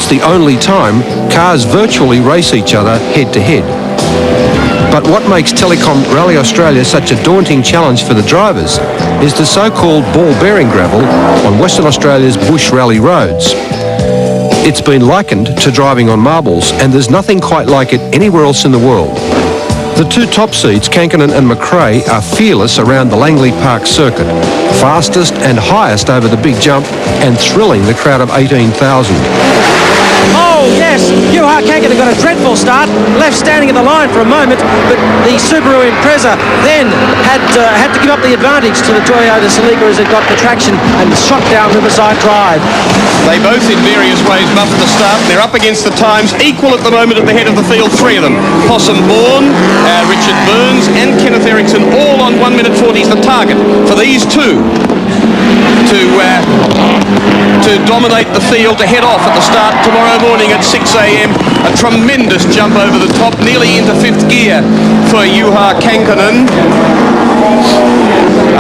it's the only time cars virtually race each other head-to-head. But what makes Telecom Rally Australia such a daunting challenge for the drivers is the so-called ball-bearing gravel on Western Australia's bush rally roads. It's been likened to driving on marbles, and there's nothing quite like it anywhere else in the world. The two top seeds, Kankkunen and McRae, are fearless around the Langley Park circuit, fastest and highest over the big jump and thrilling the crowd of 18,000. Oh, yes, Juha Kankkunen got a dreadful start, left standing in the line for a moment, but the Subaru Impreza then had to give up the advantage to the Toyota Celica as it got the traction and shot down Riverside Drive. They both in various ways buffed the start. They're up against the times, equal at the moment at the head of the field, three of them. Possum Bourne, Richard Burns and Kenneth Eriksson, all on 1 minute 40 is the target for these two to dominate the field, to head off at the start tomorrow morning at 6 a.m. A tremendous jump over the top, nearly into fifth gear for Juha Kankkunen,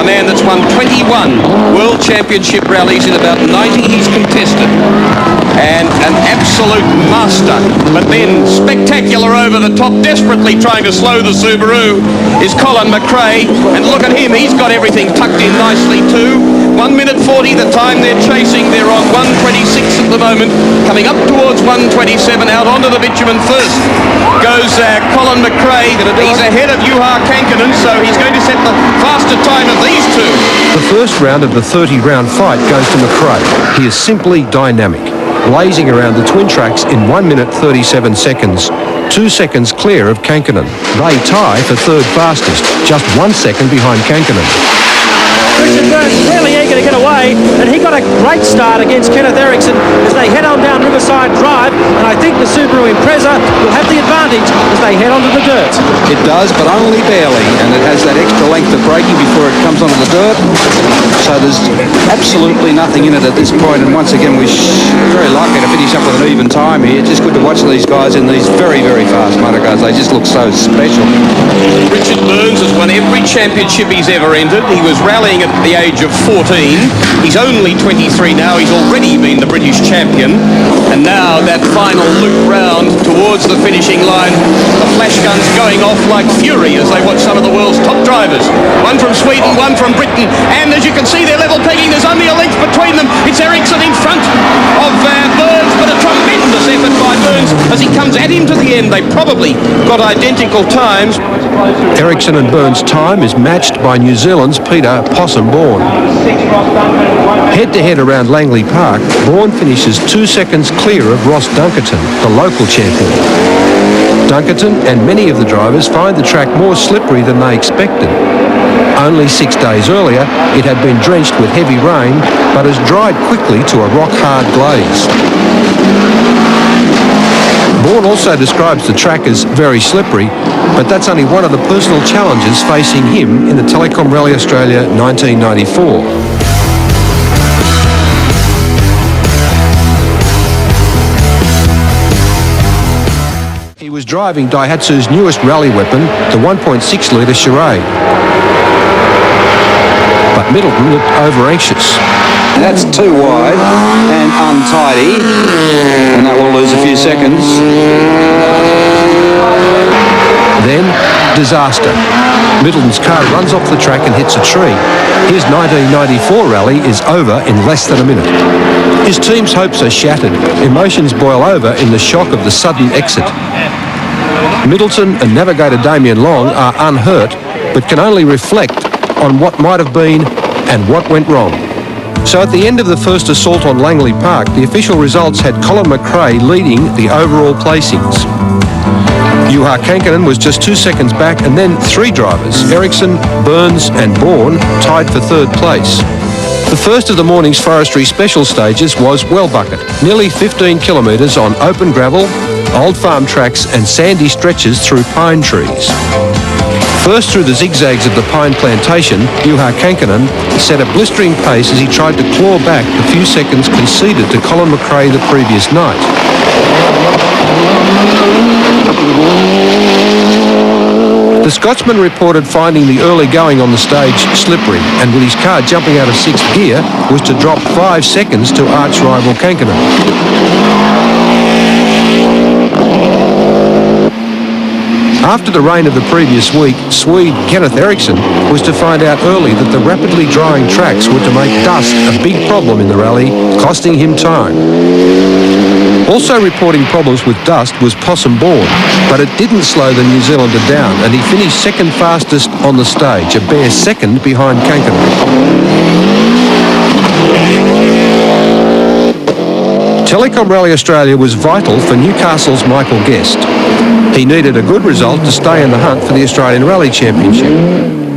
a man that's won 21 World Championship rallies in about 90 he's contested, and an absolute master. But then spectacular over the top, desperately trying to slow the Subaru, is Colin McRae, and look at him, he's got everything tucked in nicely too. 1 minute 40 the time they're chasing. They're on 1:26 at the moment, coming up towards 1:27. Out onto the bitumen first goes Colin McRae. He's ahead of Juha Kankkunen, so he's going to set the faster time of these two. The first round of the 30-round fight goes to McRae. He is simply dynamic, blazing around the twin tracks in 1 minute 37 seconds, 2 seconds clear of Kankkunen. They tie for third fastest, just 1 second behind Kankkunen. Richard Burns really eager to get away, and he got a great start against Kenneth Eriksson as they head on down Riverside Drive, and I think the Subaru Impreza will have the advantage as they head onto the dirt. It does, but only barely, and it has that extra length of braking before it comes onto the dirt, so there's absolutely nothing in it at this point, and once again we're very likely to finish up with an even time here. It's just good to watch these guys in these very, very fast motor cars. They just look so special. Richard Burns has won every championship he's ever entered. He was rallying at the age of 14. He's only 23 now. He's already been the British champion. And now that final loop round towards the finishing line, the flash guns going off like fury as they watch some of the world's top drivers. One from Sweden, one from Britain. And as you can see, they're level pegging. There's only a length between them. It's Eriksson in front of Burns, but a tremendous effort by Burns as he comes at him to the end. They probably got identical times. Eriksson and Burns' time is matched by New Zealand's Peter Possum Bourne. Head-to-head around Langley Park, Bourne finishes 2 seconds clear of Ross Dunkerton, the local champion. Dunkerton and many of the drivers find the track more slippery than they expected. Only 6 days earlier, it had been drenched with heavy rain, but has dried quickly to a rock-hard glaze. Bourne also describes the track as very slippery, but that's only one of the personal challenges facing him in the Telecom Rally Australia 1994. He was driving Daihatsu's newest rally weapon, the 1.6-litre Charade. But Middleton looked over-anxious. That's too wide and untidy, and that will lose a few seconds. Then, disaster. Middleton's car runs off the track and hits a tree. His 1994 rally is over in less than a minute. His team's hopes are shattered. Emotions boil over in the shock of the sudden exit. Middleton and navigator Damien Long are unhurt, but can only reflect on what might have been and what went wrong. So at the end of the first assault on Langley Park, the official results had Colin McRae leading the overall placings. Juha Kankkunen was just 2 seconds back, and then three drivers, Eriksson, Burns and Bourne, tied for third place. The first of the morning's forestry special stages was Wellbucket, nearly 15 kilometres on open gravel, old farm tracks and sandy stretches through pine trees. First through the zigzags of the pine plantation, Juha Kankkunen set a blistering pace as he tried to claw back the few seconds conceded to Colin McRae the previous night. The Scotsman reported finding the early going on the stage slippery, and with his car jumping out of sixth gear, was to drop 5 seconds to arch rival Kankkunen. After the rain of the previous week, Swede Kenneth Eriksson was to find out early that the rapidly drying tracks were to make dust a big problem in the rally, costing him time. Also reporting problems with dust was Possum Bourne, but it didn't slow the New Zealander down, and he finished second fastest on the stage, a bare second behind Kankkunen. Telecom Rally Australia was vital for Newcastle's Michael Guest. He needed a good result to stay in the hunt for the Australian Rally Championship.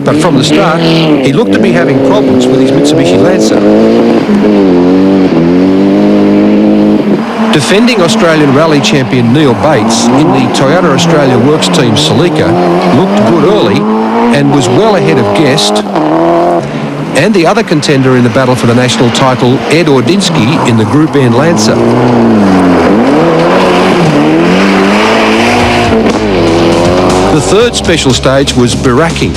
But from the start, he looked to be having problems with his Mitsubishi Lancer. Defending Australian Rally champion Neil Bates in the Toyota Australia Works Team Celica looked good early and was well ahead of Guest and the other contender in the battle for the national title, Ed Ordinsky, in the Group N Lancer. The third special stage was barracking,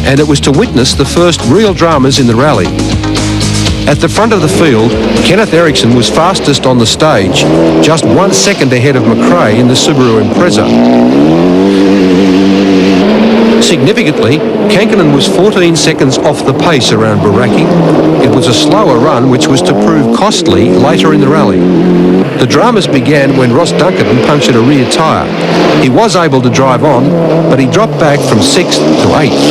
and it was to witness the first real dramas in the rally. At the front of the field, Kenneth Eriksson was fastest on the stage, just 1 second ahead of McRae in the Subaru Impreza. Significantly, Kankkunen was 14 seconds off the pace around barracking. It was a slower run which was to prove costly later in the rally. The dramas began when Ross Dunkerton punctured a rear tyre. He was able to drive on, but he dropped back from 6th to 8th.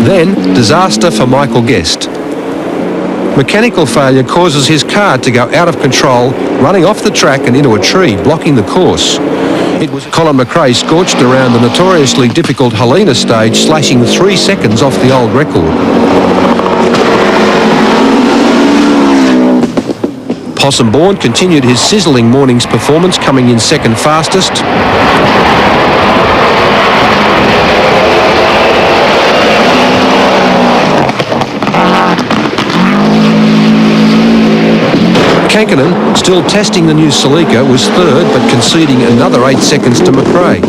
Then, disaster for Michael Guest. Mechanical failure causes his car to go out of control, running off the track and into a tree, blocking the course. It was Colin McRae scorched around the notoriously difficult Helena stage, slashing 3 seconds off the old record. Possum Bourne continued his sizzling morning's performance, coming in second fastest. Kankkunen, still testing the new Celica, was third, but conceding another 8 seconds to McRae.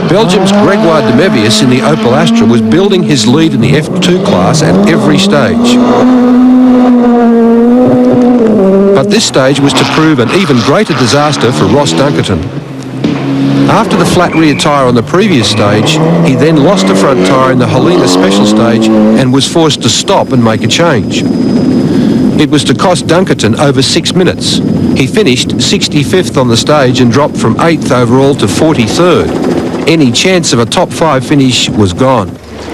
Belgium's Gregoire de Mevius in the Opel Astra was building his lead in the F2 class at every stage. But this stage was to prove an even greater disaster for Ross Dunkerton. After the flat rear tyre on the previous stage, he then lost a front tyre in the Helena special stage and was forced to stop and make a change. It was to cost Dunkerton over 6 minutes. He finished 65th on the stage and dropped from 8th overall to 43rd. Any chance of a top 5 finish was gone.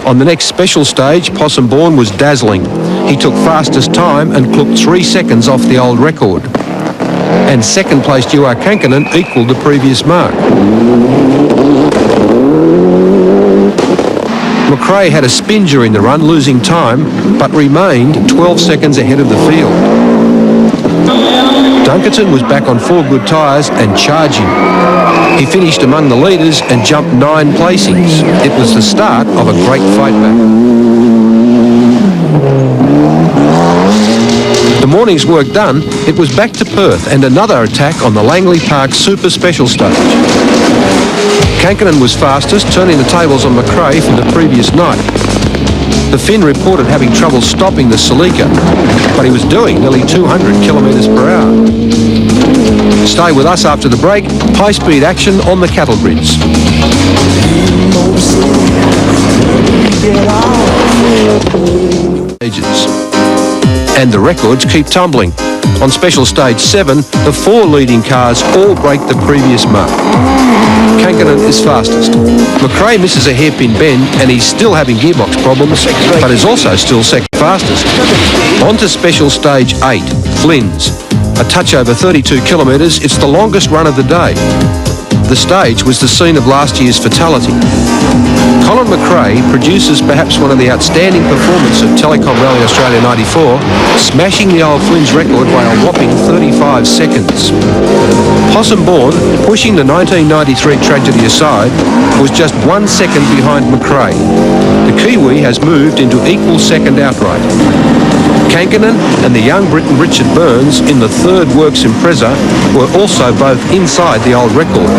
On the next special stage, Possum Bourne was dazzling. He took fastest time and clipped 3 seconds off the old record. And second placed Juha Kankkunen equalled the previous mark. McRae had a spin during the run, losing time, but remained 12 seconds ahead of the field. Dunkerton was back on 4 good tyres and charging. He finished among the leaders and jumped 9 placings. It was the start of a great fight back. The morning's work done, it was back to Perth and another attack on the Langley Park Super Special stage. Kankkunen was fastest, turning the tables on McRae from the previous night. The Finn reported having trouble stopping the Celica, but he was doing nearly 200 kilometres per hour. Stay with us after the break. High-speed action on the cattle grids. And the records keep tumbling. On special stage 7, the 4 leading cars all break the previous mark. Kankkunen is fastest. McRae misses a hairpin bend and he's still having gearbox problems, but is also still second fastest. On to special stage 8, Flynn's. A touch over 32 kilometres, it's the longest run of the day. The stage was the scene of last year's fatality. Colin McRae produces perhaps one of the outstanding performances of Telecom Rally Australia 94, smashing the old Flynn's record by a whopping 35 seconds. Possum Bourne, pushing the 1993 tragedy aside, was just 1 second behind McRae. The Kiwi has moved into equal second outright. Kankkunen and the young Briton Richard Burns in the third Works Impreza were also both inside the old record.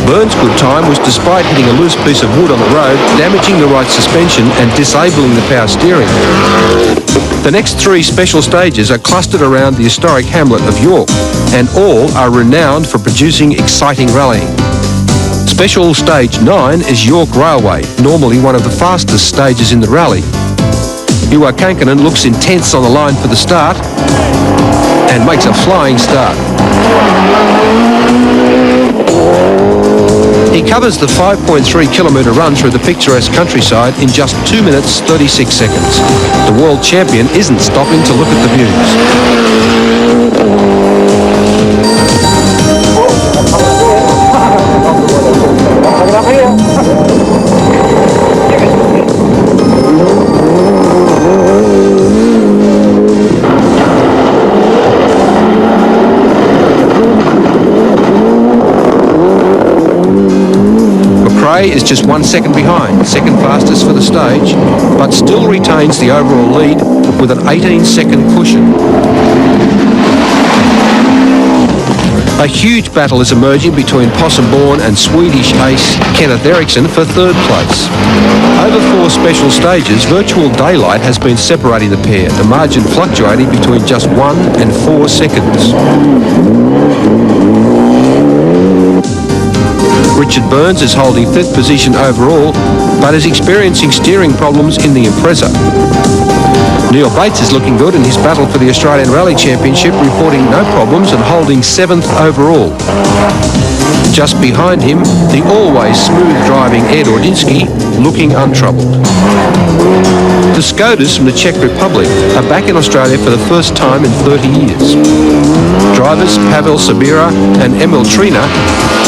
Burns' good time was despite hitting a loose piece of wood on the road, damaging the right suspension and disabling the power steering. The next three special stages are clustered around the historic hamlet of York, and all are renowned for producing exciting rallying. Special Stage 9 is York Railway, normally one of the fastest stages in the rally. Juha Kankinen looks intense on the line for the start and makes a flying start. He covers the 5.3 kilometre run through the picturesque countryside in just 2 minutes 36 seconds. The world champion isn't stopping to look at the views. Is just 1 second behind, second fastest for the stage, but still retains the overall lead with an 18-second cushion. A huge battle is emerging between Possum-born and Swedish ace Kenneth Eriksson for third place. Over 4 special stages, virtual daylight has been separating the pair, the margin fluctuating between just 1 and 4 seconds. Richard Burns is holding 5th position overall, but is experiencing steering problems in the Impreza. Neil Bates is looking good in his battle for the Australian Rally Championship, reporting no problems and holding 7th overall. Just behind him, the always smooth-driving Ed Ordinsky, looking untroubled. The Skodas from the Czech Republic are back in Australia for the first time in 30 years. Drivers Pavel Sabira and Emil Trina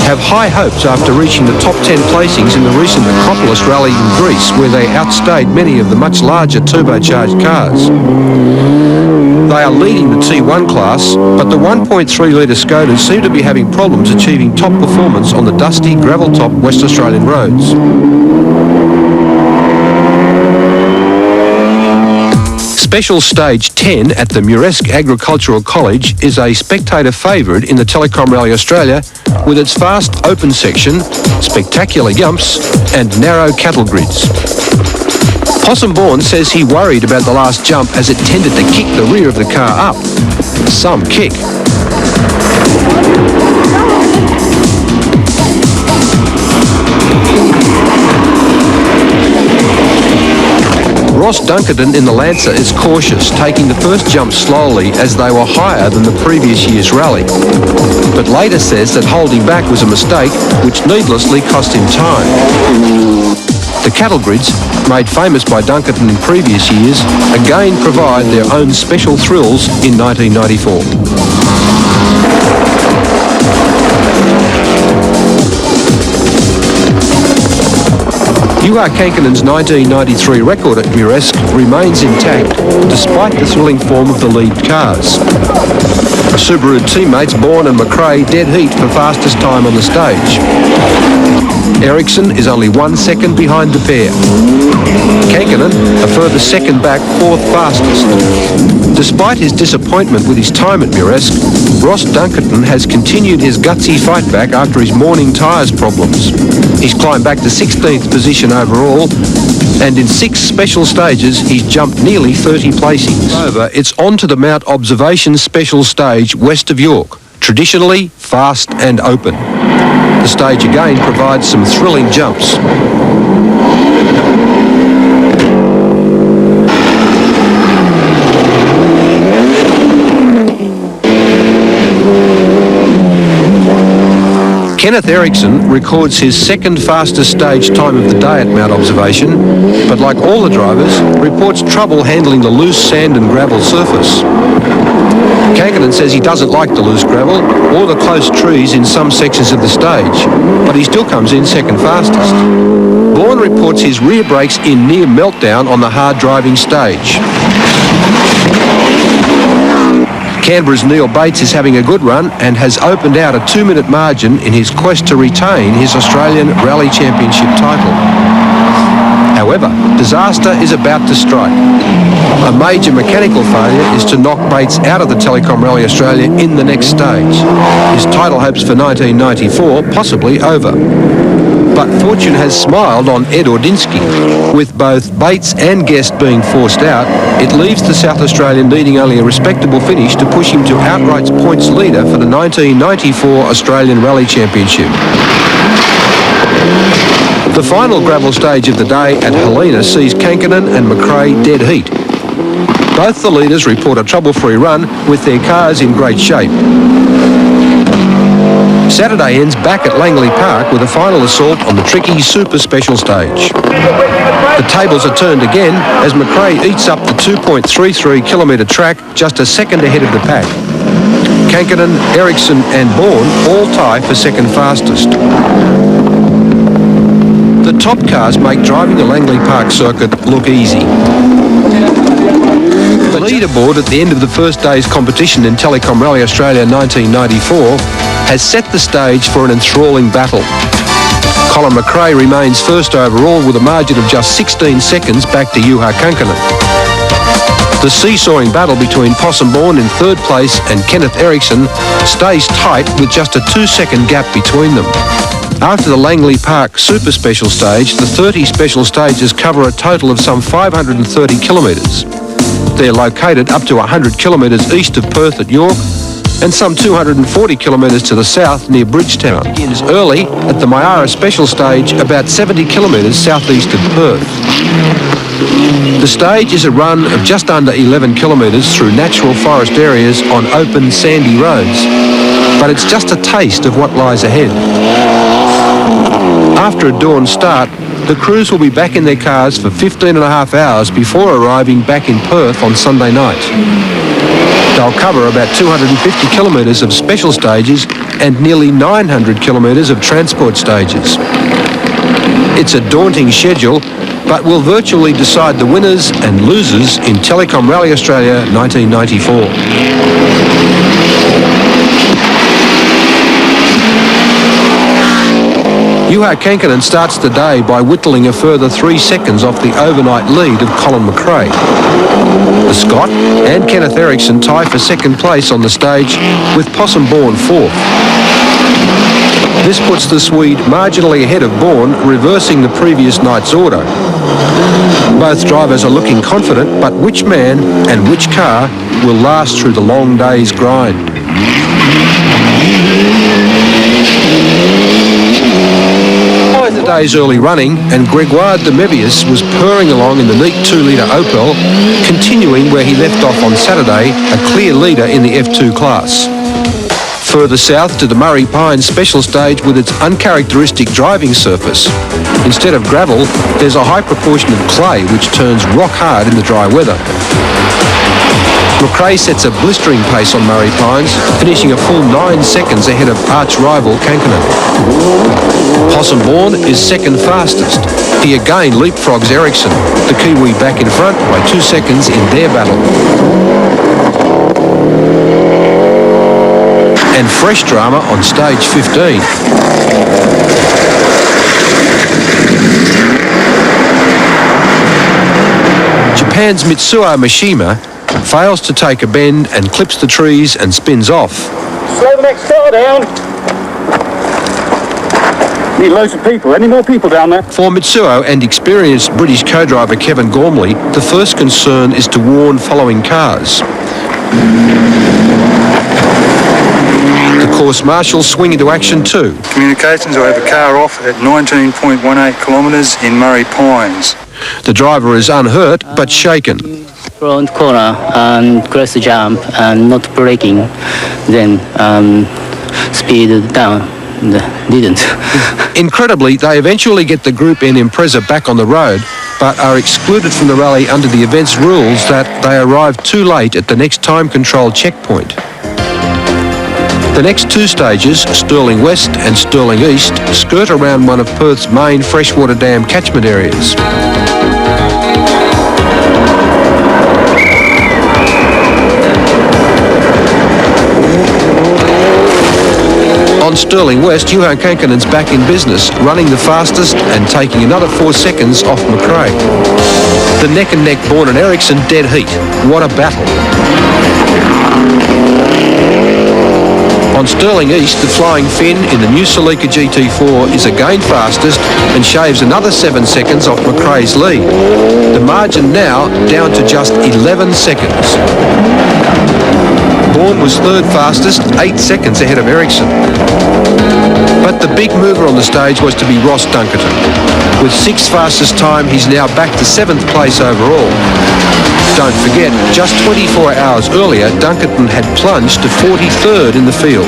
have high hopes after reaching the top 10 placings in the recent Acropolis rally in Greece, where they outstayed many of the much larger turbocharged cars. They are leading the T1 class, but the 1.3-litre Skodas seem to be having problems achieving top performance on the dusty, gravel-top West Australian roads. Special Stage 10 at the Muresk Agricultural College is a spectator favourite in the Telecom Rally Australia with its fast open section, spectacular jumps and narrow cattle grids. Possum-born says he worried about the last jump as it tended to kick the rear of the car up. Some kick. Ross Dunkerton in the Lancer is cautious, taking the first jump slowly as they were higher than the previous year's rally, but later says that holding back was a mistake which needlessly cost him time. The cattle grids, made famous by Dunkerton in previous years, again provide their own special thrills in 1994. Juha Kankinen's 1993 record at Muresk remains intact despite the thrilling form of the lead cars. Subaru teammates Bourne and McRae dead heat for fastest time on the stage. Eriksson is only 1 second behind the pair. Kankinen a further second back, 4th fastest. Despite his disappointment with his time at Muresk, Ross Dunkerton has continued his gutsy fight back after his morning tyres problems. He's climbed back to 16th position overall, and in 6 special stages he's jumped nearly 30 placings. Over, it's on to the Mount Observation Special Stage west of York, traditionally fast and open. The stage again provides some thrilling jumps. Kenneth Eriksson records his second fastest stage time of the day at Mount Observation, but like all the drivers, reports trouble handling the loose sand and gravel surface. Kankinen says he doesn't like the loose gravel or the close trees in some sections of the stage, but he still comes in second fastest. Bourne reports his rear brakes in near meltdown on the hard driving stage. Canberra's Neil Bates is having a good run and has opened out a 2-minute margin in his quest to retain his Australian Rally Championship title. However, disaster is about to strike. A major mechanical failure is to knock Bates out of the Telecom Rally Australia in the next stage. His title hopes for 1994 possibly over. But fortune has smiled on Ed Ordinsky. With both Bates and Guest being forced out, it leaves the South Australian needing only a respectable finish to push him to outright points leader for the 1994 Australian Rally Championship. The final gravel stage of the day at Helena sees Kankkunen and McRae dead heat. Both the leaders report a trouble-free run with their cars in great shape. Saturday ends back at Langley Park with a final assault on the tricky super special stage. The tables are turned again as McRae eats up the 2.33 kilometre track just a second ahead of the pack. Kankkunen, Ericsson and Bourne all tie for second fastest. The top cars make driving the Langley Park circuit look easy. The leaderboard at the end of the first day's competition in Telecom Rally Australia 1994 has set the stage for an enthralling battle. Colin McRae remains first overall with a margin of just 16 seconds back to Juha Kankkunen. The seesawing battle between Possum Bourne in third place and Kenneth Ericsson stays tight with just a 2-second gap between them. After the Langley Park Super Special Stage, the 30 special stages cover a total of some 530 kilometres. They're located up to 100 kilometres east of Perth at York and some 240 kilometres to the south near Bridgetown. It begins early at the Myara Special Stage about 70 kilometres southeast of Perth. The stage is a run of just under 11 kilometres through natural forest areas on open sandy roads, but it's just a taste of what lies ahead. After a dawn start, the crews will be back in their cars for 15 and a half hours before arriving back in Perth on Sunday night. They'll cover about 250 kilometres of special stages and nearly 900 kilometres of transport stages. It's a daunting schedule, but will virtually decide the winners and losers in Telecom Rally Australia 1994. Juha Kankkunen starts the day by whittling a further 3 seconds off the overnight lead of Colin McRae. The Scot and Kenneth Ericsson tie for second place on the stage with Possum Bourne fourth. This puts the Swede marginally ahead of Bourne, reversing the previous night's order. Both drivers are looking confident, but which man and which car will last through the long day's grind? The day's early running, and Gregoire de Mevius was purring along in the neat 2-litre Opel, continuing where he left off on Saturday, a clear leader in the F2 class. Further south to the Murray Pines Special Stage with its uncharacteristic driving surface. Instead of gravel, there's a high proportion of clay which turns rock hard in the dry weather. McRae sets a blistering pace on Murray Pines, finishing a full 9 seconds ahead of arch-rival Kankkunen. Possum Bourne is second fastest. He again leapfrogs Ericsson, the Kiwi back in front by 2 seconds in their battle. And fresh drama on stage 15. Japan's Mitsuo Mishima fails to take a bend and clips the trees and spins off. Slow the next car down. Need loads of people. Any more people down there? For Mitsuo and experienced British co-driver Kevin Gormley, the first concern is to warn following cars. The course marshals swing into action too. Communications, I have a car off at 19.18 kilometres in Murray Pines. The driver is unhurt but shaken. Front corner and cross jump and not braking, then speed down. Didn't. Incredibly, they eventually get the Group N Impreza back on the road, but are excluded from the rally under the event's rules that they arrive too late at the next time control checkpoint. The next 2 stages, Stirling West and Stirling East, skirt around one of Perth's main freshwater dam catchment areas. On Stirling West, Juha Kankkunen's back in business, running the fastest and taking another 4 seconds off McRae. The neck-and-neck Bourne and Ericsson dead heat. What a battle. On Stirling East, the Flying Finn in the new Celica GT4 is again fastest and shaves another 7 seconds off McRae's lead. The margin now down to just 11 seconds. Bourne was third fastest, 8 seconds ahead of Ericsson. But the big mover on the stage was to be Ross Dunkerton. With 6th fastest time, he's now back to 7th place overall. Don't forget, just 24 hours earlier, Dunkerton had plunged to 43rd in the field.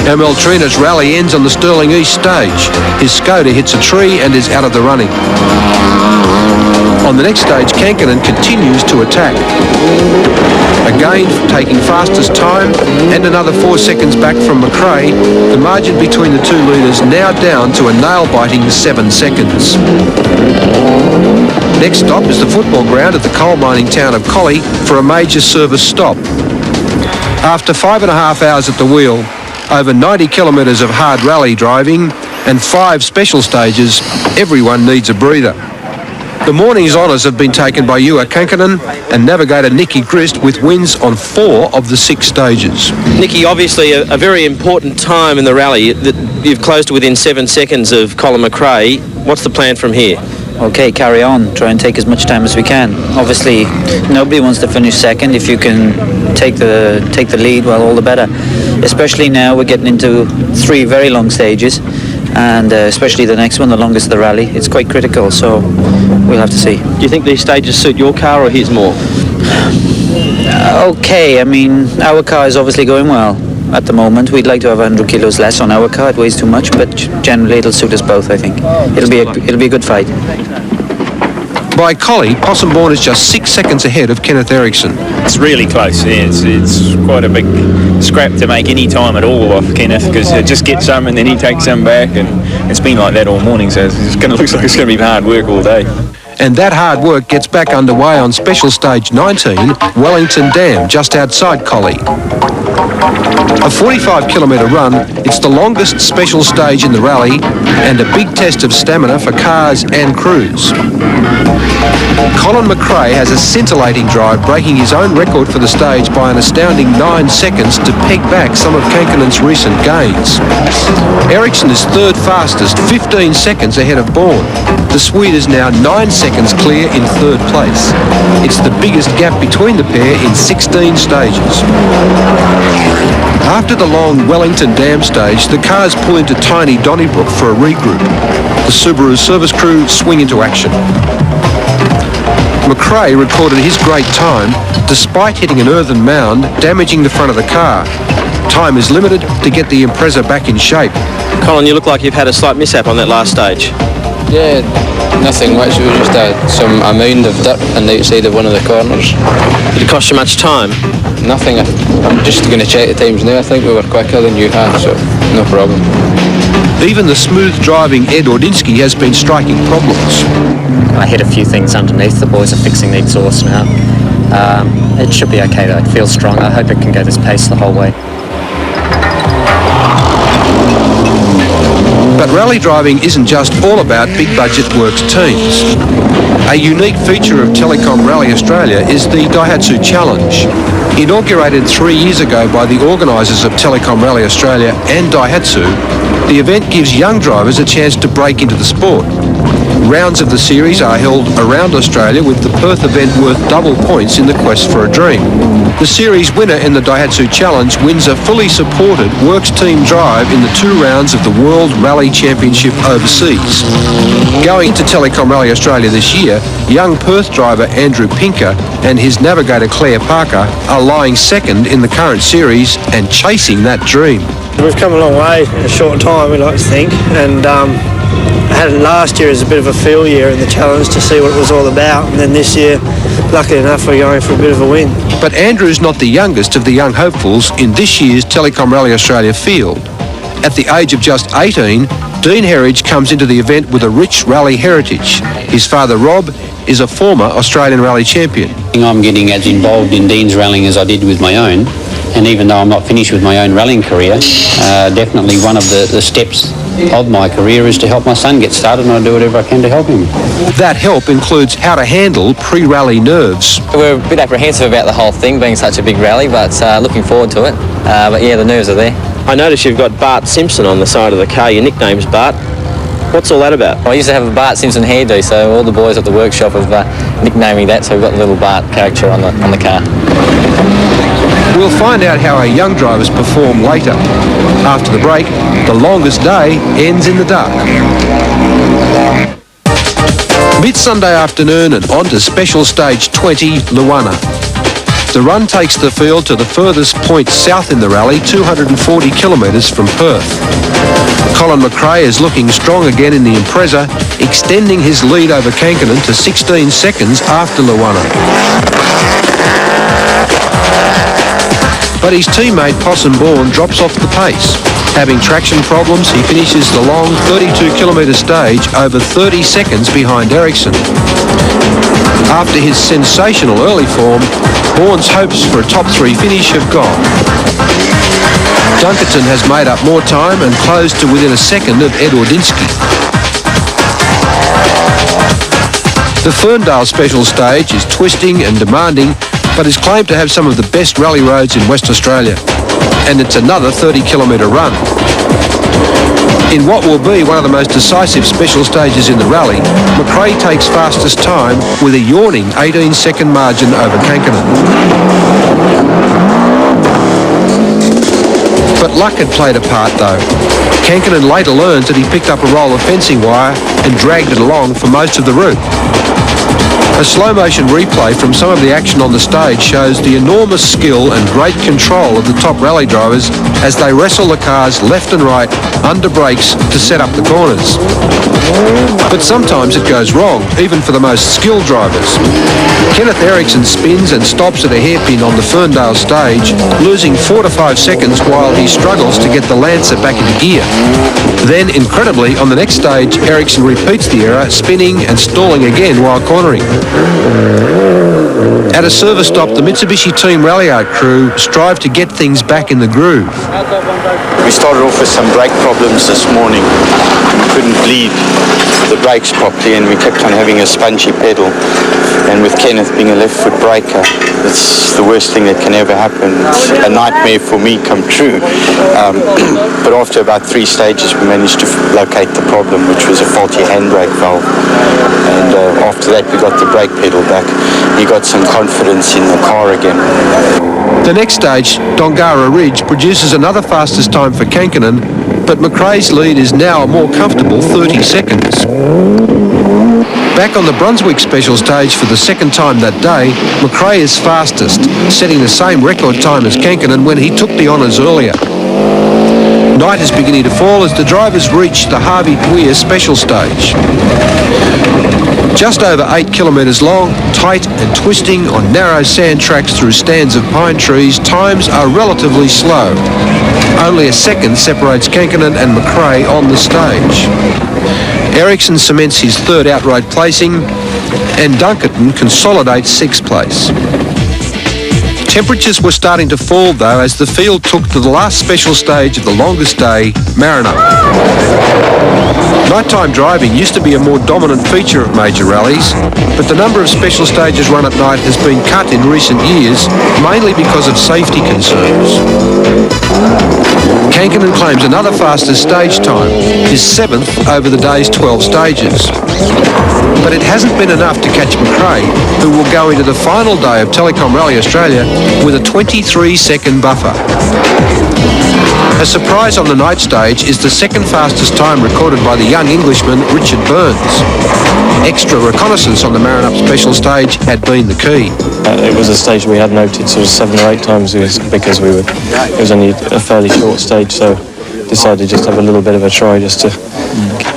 Amel Trina's rally ends on the Stirling East stage. His Skoda hits a tree and is out of the running. On the next stage, Kankkunen continues to attack. Again, taking fastest time and another 4 seconds back from McRae, the margin between the two leaders now down to a nail-biting 7 seconds. Next stop is the football ground at the coal mining town of Collie for a major service stop. After 5.5 hours at the wheel, over 90 kilometres of hard rally driving and 5 special stages, everyone needs a breather. The morning's honours have been taken by Juha Kankkunen and navigator Nicky Grist with wins on 4 of the 6 stages. Nicky, obviously a very important time in the rally. You've closed to within 7 seconds of Colin McRae. What's the plan from here? Okay, carry on. Try and take as much time as we can. Obviously, nobody wants to finish second. If you can take the lead, well, all the better. Especially now we're getting into 3 very long stages, and especially the next one, the longest of the rally. It's quite critical, so we'll have to see. Do you think these stages suit your car or his more? Okay, I mean, our car is obviously going well at the moment. We'd like to have 100 kilos less on our car. It weighs too much, but generally it'll suit us both, I think. It'll be a good fight. By Collie, Possumbourne is just 6 seconds ahead of Kenneth Ericsson. It's really close. Yeah, it's quite a big scrap to make any time at all off Kenneth, because he just gets some and then he takes some back, and it's been like that all morning, so looks like it's going to be hard work all day. And that hard work gets back underway on special stage 19, Wellington Dam, just outside Collie. A 45-kilometre run, it's the longest special stage in the rally and a big test of stamina for cars and crews. Colin McRae has a scintillating drive, breaking his own record for the stage by an astounding 9 seconds to peg back some of Kankkunen's recent gains. Ericsson is third fastest, 15 seconds ahead of Bourne. The Swede is now 9 seconds clear in third place. It's the biggest gap between the pair in 16 stages. After the long Wellington Dam stage, the cars pull into tiny Donnybrook for a regroup. The Subaru service crew swing into action. McRae recorded his great time despite hitting an earthen mound, damaging the front of the car. Time is limited to get the Impreza back in shape. Colin, you look like you've had a slight mishap on that last stage. Yeah, nothing much. It was just a mound of dirt on the outside of one of the corners. Did it cost you much time? Nothing. I'm just going to check the times now. I think we were quicker than you had, so no problem. Even the smooth-driving Ed Ordinsky has been striking problems. I hit a few things underneath. The boys are fixing the exhaust now. It should be okay though. It feels strong. I hope it can go this pace the whole way. But rally driving isn't just all about big-budget works teams. A unique feature of Telecom Rally Australia is the Daihatsu Challenge. Inaugurated 3 years ago by the organisers of Telecom Rally Australia and Daihatsu, the event gives young drivers a chance to break into the sport. Rounds of the series are held around Australia, with the Perth event worth double points in the quest for a dream. The series winner in the Daihatsu Challenge wins a fully supported works team drive in the 2 rounds of the World Rally Championship overseas. Going to Telecom Rally Australia this year, young Perth driver Andrew Pinker and his navigator Claire Parker are lying second in the current series and chasing that dream. We've come a long way in a short time, we like to think, and I had it last year as a bit of a feel year in the challenge to see what it was all about, and then this year, luckily enough, we're going for a bit of a win. But Andrew's not the youngest of the young hopefuls in this year's Telecom Rally Australia field. At the age of just 18, Dean Herridge comes into the event with a rich rally heritage. His father, Rob, is a former Australian rally champion. I'm getting as involved in Dean's rallying as I did with my own, and even though I'm not finished with my own rallying career, definitely one of the steps of my career is to help my son get started, and I do whatever I can to help him. That help includes how to handle pre-rally nerves. We're a bit apprehensive about the whole thing being such a big rally, but looking forward to it. But yeah, the nerves are there. I notice you've got Bart Simpson on the side of the car. Your nickname's Bart. What's all that about? Well, I used to have a Bart Simpson hairdo, so all the boys at the workshop have nicknamed me that, so we've got the little Bart character on the car. We'll find out how our young drivers perform later. After the break, the longest day ends in the dark. Mid-Sunday afternoon and on to Special Stage 20, Luana. The run takes the field to the furthest point south in the rally, 240 kilometres from Perth. Colin McRae is looking strong again in the Impreza, extending his lead over Kankkunen to 16 seconds after Luana. But his teammate Possum Bourne drops off the pace. Having traction problems, he finishes the long 32-kilometre stage over 30 seconds behind Ericsson. After his sensational early form, Bourne's hopes for a top three finish have gone. Dunkerton has made up more time and closed to within a second of Edwardinsky. The Ferndale Special Stage is twisting and demanding, but is claimed to have some of the best rally roads in West Australia. And it's another 30-kilometre run. In what will be one of the most decisive special stages in the rally, McRae takes fastest time with a yawning 18-second margin over Kankkunen. But luck had played a part though. Kankkunen later learned that he picked up a roll of fencing wire and dragged it along for most of the route. A slow-motion replay from some of the action on the stage shows the enormous skill and great control of the top rally drivers as they wrestle the cars left and right under brakes to set up the corners. But sometimes it goes wrong, even for the most skilled drivers. Kenneth Ericsson spins and stops at a hairpin on the Ferndale stage, losing 4 to 5 seconds while he struggles to get the Lancer back into gear. Then, incredibly, on the next stage, Ericsson repeats the error, spinning and stalling again while cornering. At a service stop, the Mitsubishi Team Rally Art crew strive to get things back in the groove. We started off with some brake problems this morning. We couldn't bleed the brakes properly and we kept on having a spongy pedal. And with Kenneth being a left foot braker, it's the worst thing that can ever happen. It's a nightmare for me come true. But after about 3 stages we managed to locate the problem, which was a faulty handbrake valve. And after that we got the brake pedal back. He got some confidence in the car again. The next stage, Dongara Ridge, produces another fastest time for Kankkunen, but McRae's lead is now a more comfortable 30 seconds. Back on the Brunswick Special Stage for the second time that day, McRae is fastest, setting the same record time as Kankkunen when he took the honours earlier. Night is beginning to fall as the drivers reach the Harvey Weir Special Stage. Just over 8 kilometres long, tight and twisting on narrow sand tracks through stands of pine trees, times are relatively slow. Only a second separates Kankkunen and McRae on the stage. Ericsson cements his third outright placing, and Dunkerton consolidates 6th place. Temperatures were starting to fall though as the field took to the last special stage of the longest day, Mariner. Nighttime driving used to be a more dominant feature of major rallies, but the number of special stages run at night has been cut in recent years, mainly because of safety concerns. Kankkunen claims another fastest stage time, his 7th over the day's 12 stages. But it hasn't been enough to catch McRae, who will go into the final day of Telecom Rally Australia with a 23-second buffer. A surprise on the night stage is the second fastest time recorded by the young Englishman Richard Burns. Extra reconnaissance on the Marinup Special Stage had been the key. It was a stage we had noted sort of 7 or 8 times because it was only a fairly short stage, so decided just to have a little bit of a try just to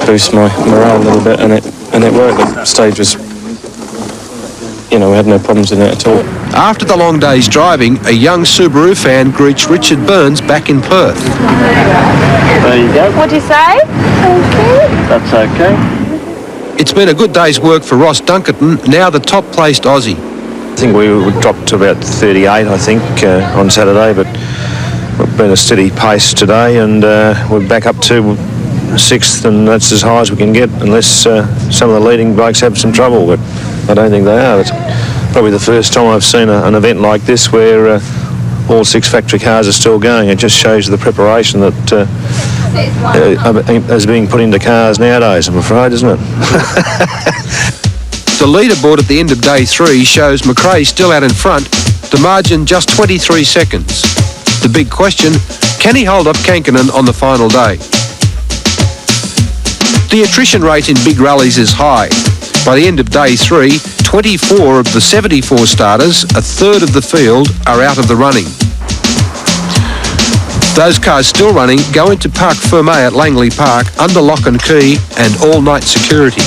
boost my morale a little bit, and it worked. The stage was, we had no problems in it at all. After the long day's driving, a young Subaru fan greets Richard Burns back in Perth. There you go. What'd you say? Okay. That's okay. It's been a good day's work for Ross Dunkerton, now the top-placed Aussie. I think we dropped to about 38, on Saturday, but we've been a steady pace today, and we're back up to 6th, and that's as high as we can get unless some of the leading blokes have some trouble, but I don't think they are. It's probably the first time I've seen an event like this where all 6 factory cars are still going. It just shows the preparation that is being put into cars nowadays, I'm afraid, isn't it? The leaderboard at the end of day 3 shows McRae still out in front, the margin just 23 seconds. The big question, can he hold up Kankkunen on the final day? The attrition rate in big rallies is high. By the end of day 3, 24 of the 74 starters, a third of the field, are out of the running. Those cars still running go into Parc Fermé at Langley Park under lock and key and all-night security.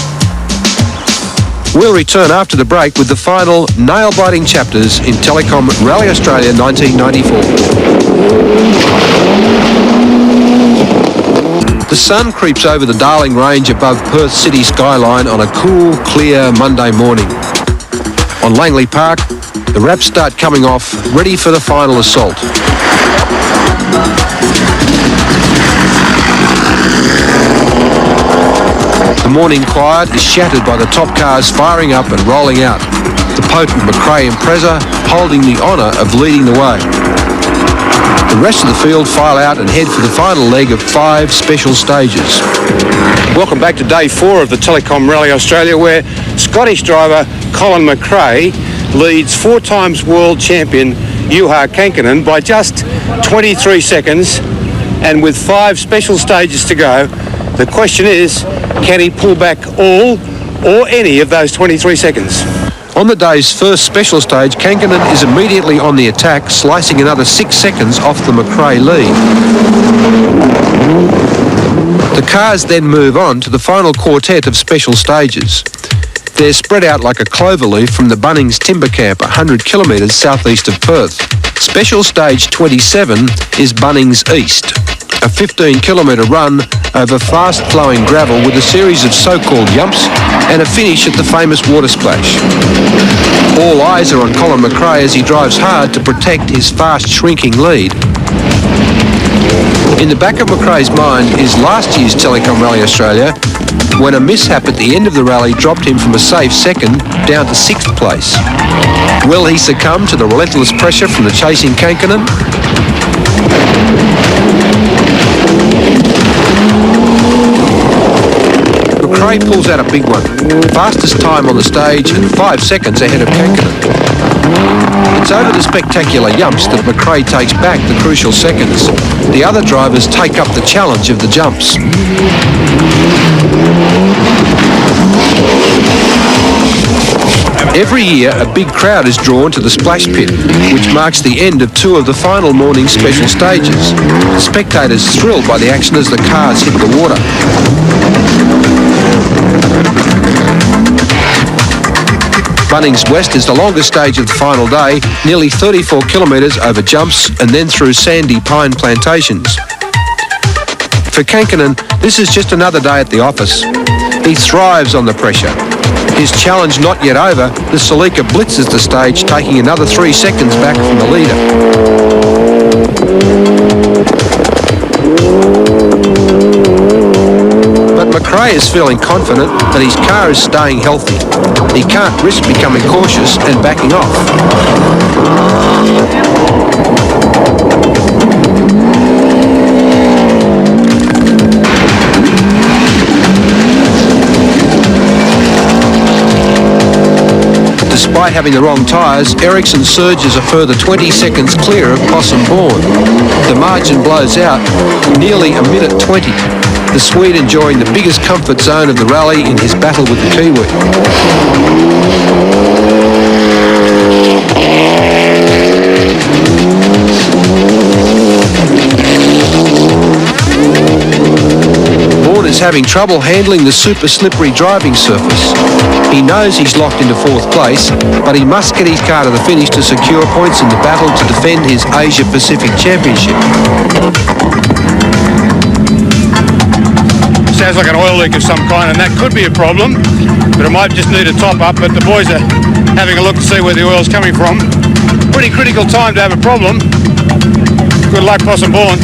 We'll return after the break with the final nail-biting chapters in Telecom Rally Australia 1994. The sun creeps over the Darling Range above Perth city skyline on a cool, clear Monday morning. On Langley Park, the wraps start coming off, ready for the final assault. The morning quiet is shattered by the top cars firing up and rolling out. The potent McRae Impreza holding the honour of leading the way. The rest of the field file out and head for the final leg of 5 special stages. Welcome back to day 4 of the Telecom Rally Australia, where Scottish driver Colin McRae leads 4 times world champion Juha Kankkunen by just 23 seconds, and with 5 special stages to go, the question is, can he pull back all or any of those 23 seconds? On the day's first special stage, Kankkunen is immediately on the attack, slicing another 6 seconds off the McRae lead. The cars then move on to the final quartet of special stages. They're spread out like a cloverleaf from the Bunnings Timber Camp, 100 kilometres southeast of Perth. Special stage 27 is Bunnings East, a 15-kilometre run over fast-flowing gravel with a series of so-called yumps and a finish at the famous water splash. All eyes are on Colin McRae as he drives hard to protect his fast-shrinking lead. In the back of McRae's mind is last year's Telecom Rally Australia, when a mishap at the end of the rally dropped him from a safe 2nd down to 6th place. Will he succumb to the relentless pressure from the chasing Kankkunen? McRae pulls out a big one. Fastest time on the stage and 5 seconds ahead of Kankkunen. It's over the spectacular yumps that McRae takes back the crucial seconds. The other drivers take up the challenge of the jumps. Every year, a big crowd is drawn to the splash pit, which marks the end of 2 of the final morning special stages. Spectators thrilled by the action as the cars hit the water. Bunnings West is the longest stage of the final day, nearly 34 kilometres over jumps and then through sandy pine plantations. For Kankkunen, this is just another day at the office. He thrives on the pressure. His challenge not yet over, the Celica blitzes the stage, taking another 3 seconds back from the leader. But McRae is feeling confident that his car is staying healthy. He can't risk becoming cautious and backing off. Despite having the wrong tyres, Ericsson surges a further 20 seconds clear of Possum Bourne. The margin blows out, nearly a minute 20. The Swede enjoying the biggest comfort zone of the rally in his battle with the Kiwi. Bourne is having trouble handling the super slippery driving surface. He knows he's locked into 4th place, but he must get his car to the finish to secure points in the battle to defend his Asia Pacific Championship. Sounds like an oil leak of some kind, and that could be a problem, but it might just need a top up. But the boys are having a look to see where the oil's coming from. Pretty critical time to have a problem. Good luck, Possum Bourne.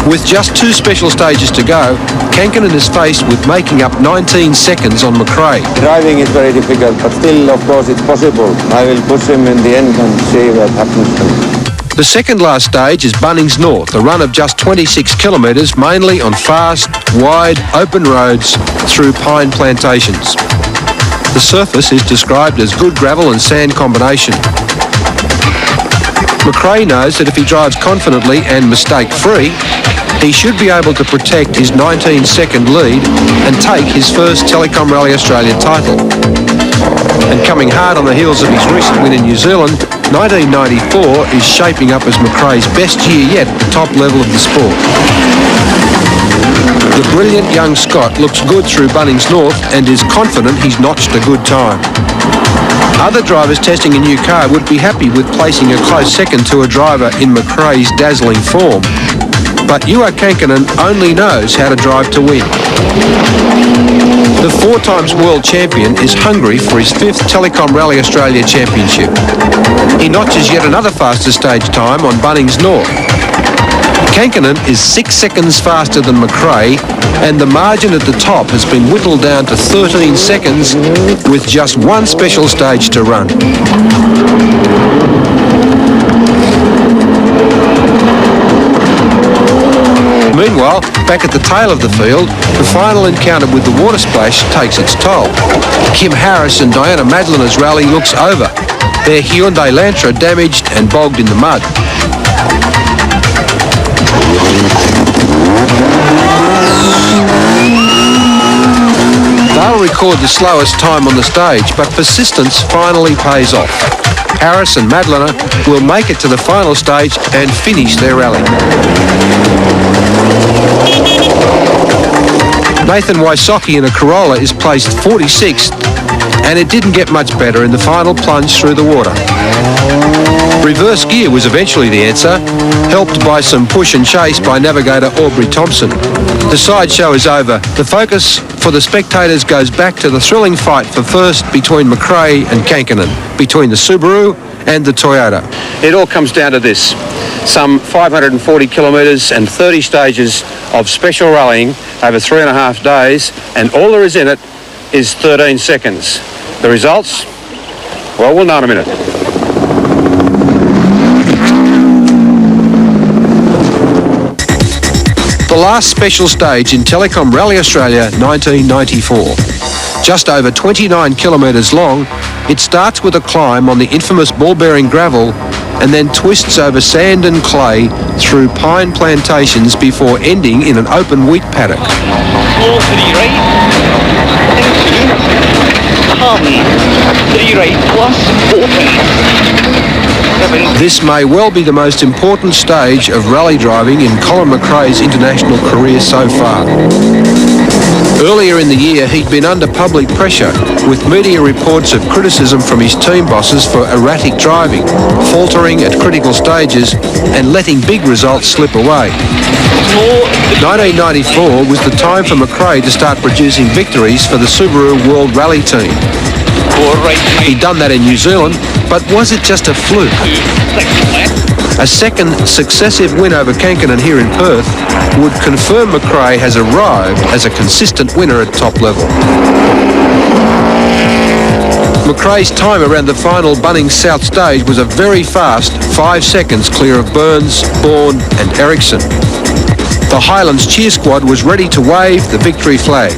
With just 2 special stages to go, Kankkunen is faced with making up 19 seconds on McRae. Driving is very difficult, but still, of course, it's possible. I will push him in the end and see what happens to him. The second last stage is Bunnings North, a run of just 26 kilometres, mainly on fast, wide, open roads through pine plantations. The surface is described as good gravel and sand combination. McRae knows that if he drives confidently and mistake-free, he should be able to protect his 19-second lead and take his first Telecom Rally Australia title. And coming hard on the heels of his recent win in New Zealand, 1994 is shaping up as McRae's best year yet at the top level of the sport. The brilliant young Scot looks good through Bunnings North and is confident he's notched a good time. Other drivers testing a new car would be happy with placing a close second to a driver in McRae's dazzling form. But Kankkunen only knows how to drive to win. The 4 times world champion is hungry for his 5th Telecom Rally Australia Championship. He notches yet another faster stage time on Bunnings North. Kankkunen is 6 seconds faster than McRae, and the margin at the top has been whittled down to 13 seconds with just 1 special stage to run. Meanwhile, back at the tail of the field, the final encounter with the water splash takes its toll. Kim Harris and Diana Madlener's rally looks over, their Hyundai Elantra damaged and bogged in the mud. They'll record the slowest time on the stage, but persistence finally pays off. Harris and Madlener will make it to the final stage and finish their rally. Nathan Wysocki in a Corolla is placed 46th, and it didn't get much better in the final plunge through the water. Reverse gear was eventually the answer, helped by some push and chase by navigator Aubrey Thompson. The sideshow is over. The focus for the spectators goes back to the thrilling fight for first between McRae and Kankkunen, between the Subaru and the Toyota. It all comes down to this. Some 540 kilometres and 30 stages of special rallying over 3.5 days, and all there is in it is 13 seconds. The results? Well, we'll know in a minute. The last special stage in Telecom Rally Australia 1994. Just over 29 kilometres long, it starts with a climb on the infamous ball-bearing gravel and then twists over sand and clay through pine plantations before ending in an open wheat paddock. Slow to the right, into, calmly, to the right, plus open. This may well be the most important stage of rally driving in Colin McRae's international career so far. Earlier in the year, he'd been under public pressure, with media reports of criticism from his team bosses for erratic driving, faltering at critical stages, and letting big results slip away. 1994 was the time for McRae to start producing victories for the Subaru World Rally Team. He'd done that in New Zealand, but was it just a fluke? A second successive win over Kankkunen here in Perth would confirm McRae has arrived as a consistent winner at top level. McRae's time around the final Bunnings South stage was a very fast 5 seconds clear of Burns, Bourne and Ericsson. The Highlands cheer squad was ready to wave the victory flag.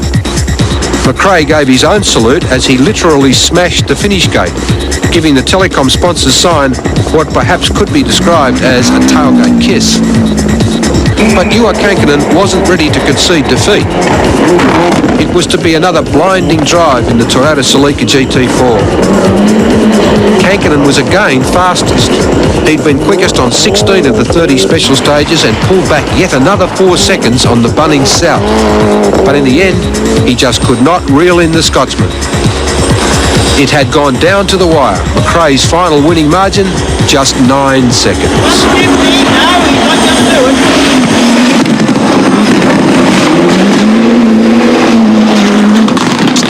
McRae gave his own salute as he literally smashed the finish gate, giving the telecom sponsor's sign what perhaps could be described as a tailgate kiss. But Kankkunen wasn't ready to concede defeat. It was to be another blinding drive in the Toyota Celica GT4. Kankkunen was again fastest. He'd been quickest on 16 of the 30 special stages and pulled back yet another 4 seconds on the Bunnings South. But in the end, he just could not reel in the Scotsman. It had gone down to the wire. McRae's final winning margin, just 9 seconds.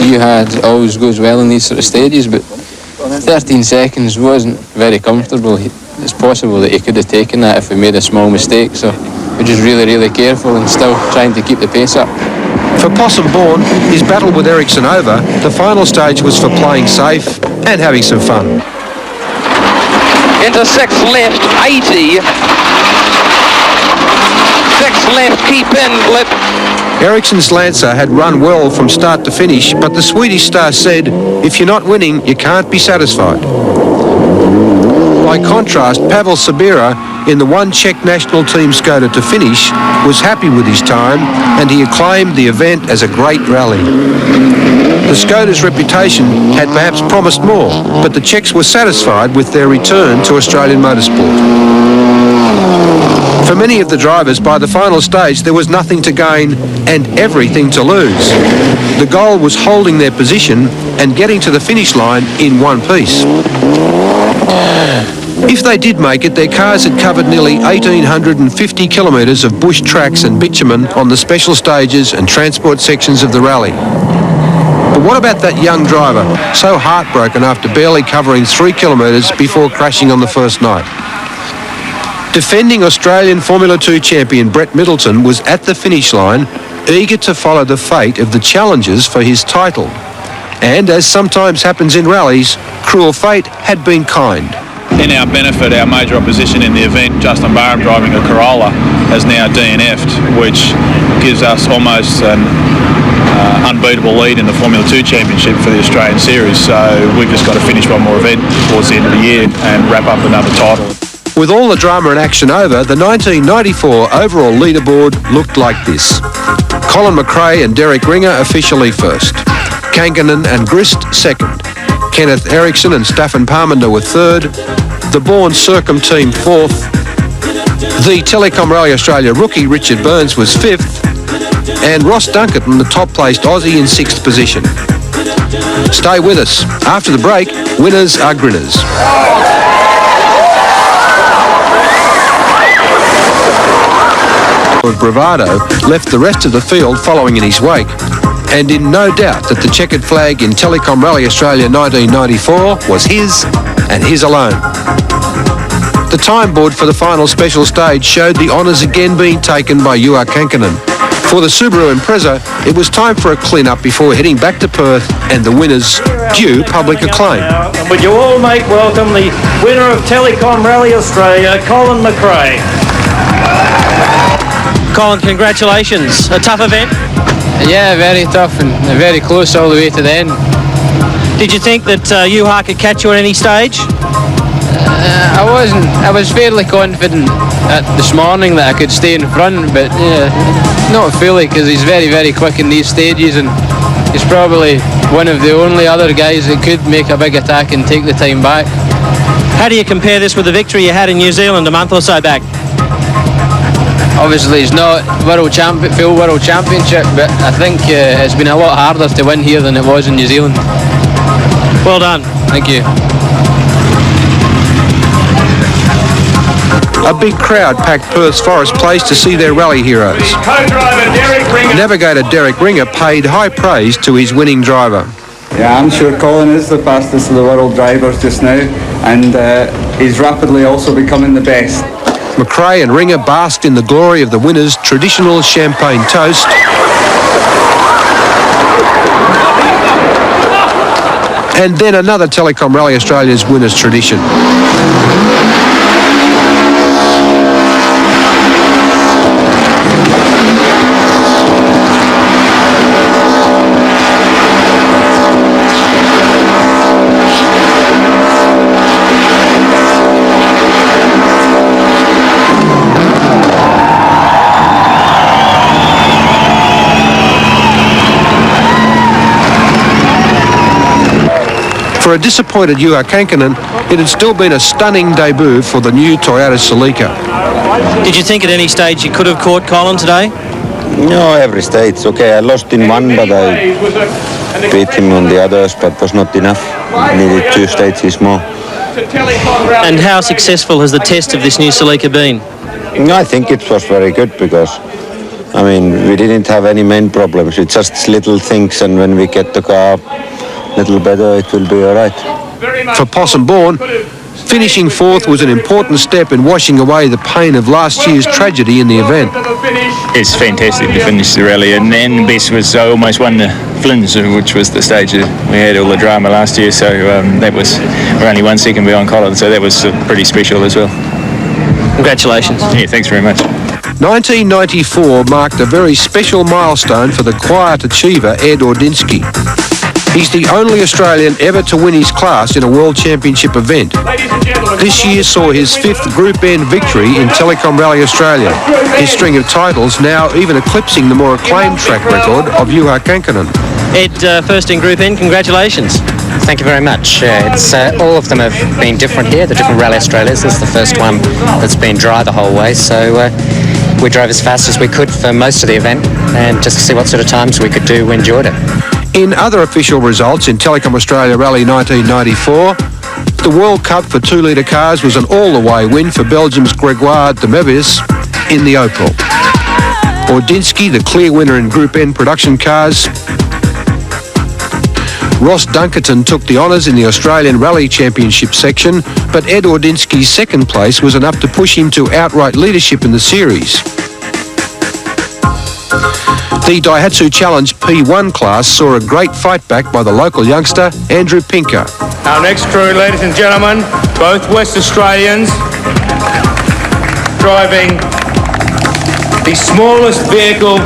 You had always goes well in these sort of stages, but 13 seconds wasn't very comfortable. It's possible that he could have taken that if he made a small mistake, so we're just really careful and still trying to keep the pace up. For Possum Bourne, his battle with Ericsson over, the final stage was for playing safe and having some fun. Into 6 left, 80. 6 left, keep in, blip. Ericsson's Lancer had run well from start to finish, but the Swedish star said, if you're not winning, you can't be satisfied. By contrast, Pavel Sabira, in the one Czech national team Skoda to finish, was happy with his time, and he acclaimed the event as a great rally. The Skoda's reputation had perhaps promised more, but the Czechs were satisfied with their return to Australian motorsport. For many of the drivers, by the final stage, there was nothing to gain and everything to lose. The goal was holding their position and getting to the finish line in one piece. If they did make it, their cars had covered nearly 1,850 kilometres of bush tracks and bitumen on the special stages and transport sections of the rally. But what about that young driver, so heartbroken after barely covering 3 kilometres before crashing on the first night? Defending Australian Formula 2 champion Brett Middleton was at the finish line, eager to follow the fate of the challengers for his title. And as sometimes happens in rallies, cruel fate had been kind. In our benefit, our major opposition in the event, Justin Barham driving a Corolla, has now DNF'd, which gives us almost an unbeatable lead in the Formula 2 Championship for the Australian Series. So we've just got to finish one more event towards the end of the year and wrap up another title. With all the drama and action over, the 1994 overall leaderboard looked like this. Colin McRae and Derek Ringer officially first. Kankinen and Grist second. Kenneth Ericsson and Staffan Parmenter were third. The Bourne Circum team fourth. The Telecom Rally Australia rookie Richard Burns was fifth. And Ross Dunkerton, the top-placed Aussie, in sixth position. Stay with us. After the break, winners are grinners. Of bravado left the rest of the field following in his wake, and in no doubt that the checkered flag in Telecom Rally Australia 1994 was his and his alone. The time board for the final special stage showed the honours again being taken by Juha Kankinen. For the Subaru Impreza, it was time for a clean-up before heading back to Perth and the winners due public acclaim. Would you all make welcome the winner of Telecom Rally Australia, Colin McRae. Colin, congratulations. A tough event? Yeah, very tough and very close all the way to the end. Did you think that Juha could catch you at any stage? I was fairly confident this morning that I could stay in front, but not fully, because he's very quick in these stages, and he's probably one of the only other guys that could make a big attack and take the time back. How do you compare this with the victory you had in New Zealand a month or so back? Obviously it's not full world championship, but I think it's been a lot harder to win here than it was in New Zealand. Well done. Thank you. A big crowd packed Perth's Forest Place to see their rally heroes. Navigator Derek Ringer paid high praise to his winning driver. Yeah, I'm sure Colin is the fastest of the world drivers just now, and he's rapidly also becoming the best. McRae and Ringer basked in the glory of the winners' traditional champagne toast. And then another Telecom Rally Australia's winners' tradition. For a disappointed Juha Kankinen, it had still been a stunning debut for the new Toyota Celica. Did you think at any stage you could have caught Colin today? No, every stage. Okay, I lost in one, but I beat him on the others, but was not enough. I needed 2 stages more. And how successful has the test of this new Celica been? No, I think it was very good because, I mean, we didn't have any main problems. It's just little things, and when we get the car little better, it will be all right. For Possum Bourne, Finishing fourth was an important step in washing away the pain of last year's tragedy in the event. It's fantastic to finish the rally, and then the best was I almost won the Flins, which was the stage that we had all the drama last year, so we're only 1 second behind Colin, so that was pretty special as well. Congratulations. Yeah, thanks very much. 1994 marked a very special milestone for the quiet achiever Ed Ordinsky. He's the only Australian ever to win his class in a World Championship event. This year saw his 5th Group N victory in Telecom Rally Australia, his string of titles now even eclipsing the more acclaimed track record of Juha Kankkunen. Ed, first in Group N, congratulations. Thank you very much. It's all of them have been different here, the different Rally Australias. This is the first one that's been dry the whole way, so we drove as fast as we could for most of the event, and just to see what sort of times we could do, we enjoyed it. In other official results in Telecom Australia Rally 1994, the World Cup for 2-litre cars was an all-the-way win for Belgium's Gregoire de Mevis in the Opel. Ordinsky, the clear winner in Group N production cars. Ross Dunkerton took the honours in the Australian Rally Championship section, but Ed Ordinsky's second place was enough to push him to outright leadership in the series. The Daihatsu Challenge P1 class saw a great fight back by the local youngster, Andrew Pinker. Our next crew, ladies and gentlemen, both West Australians, driving the smallest vehicle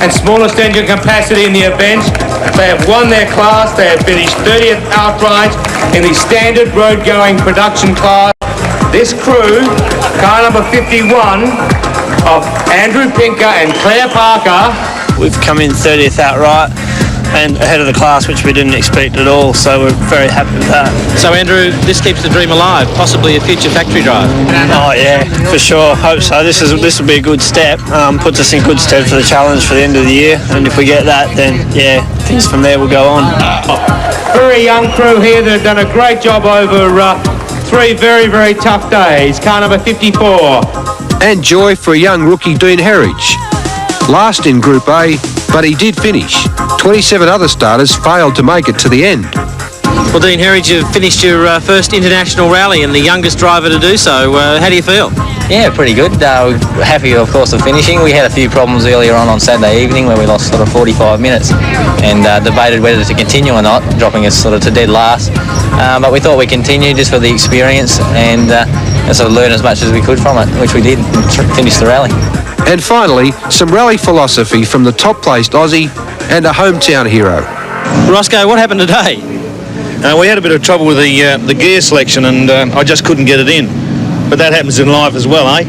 and smallest engine capacity in the event. They have won their class. They have finished 30th outright in the standard road-going production class. This crew, car number 51 of Andrew Pinker and Claire Parker. We've come in 30th outright and ahead of the class, which we didn't expect at all, so we're very happy with that. So Andrew, this keeps the dream alive, possibly a future factory drive. Oh yeah, for sure, hope so. This will be a good step, puts us in good stead for the challenge for the end of the year, and if we get that, then yeah, things from there will go on. Very young crew here that have done a great job over 3 very, very tough days. Car number 54. And joy for a young rookie, Dean Herridge. Last in Group A, but he did finish. 27 other starters failed to make it to the end. Well, Dean Herridge, you've finished your first international rally and the youngest driver to do so. How do you feel? Yeah, pretty good. We're happy, of course, of finishing. We had a few problems earlier on Saturday evening where we lost sort of 45 minutes and debated whether to continue or not, dropping us sort of to dead last. But we thought we'd continue just for the experience and sort of learn as much as we could from it, which we did, and finished the rally. And finally, some rally philosophy from the top-placed Aussie and a hometown hero. Roscoe, what happened today? We had a bit of trouble with the gear selection, and I just couldn't get it in. But that happens in life as well, eh?